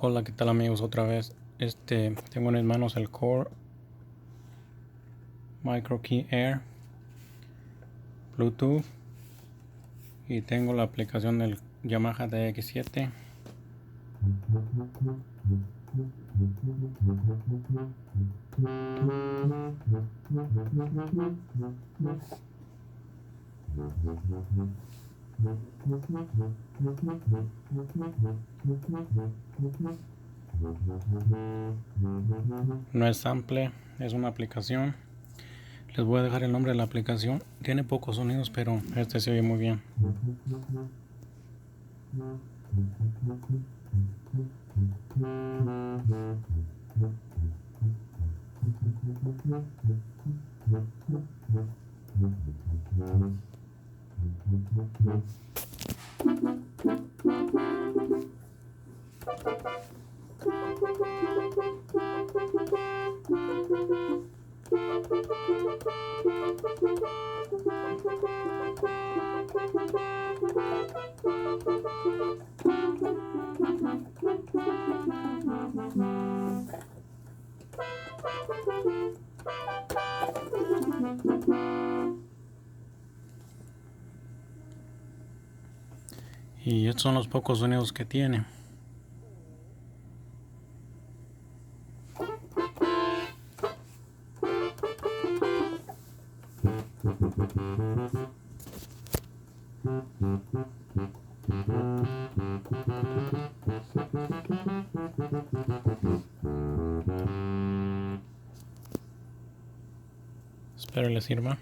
Hola, ¿qué tal amigos? Otra vez tengo en mis manos el Core Micro Key Air Bluetooth y tengo la aplicación del Yamaha dx7. No es sample, es una aplicación. Les voy a dejar el nombre de la aplicación. Tiene pocos sonidos, pero este se oye muy bien. Y estos son los pocos sonidos que tiene. Espero les sirva.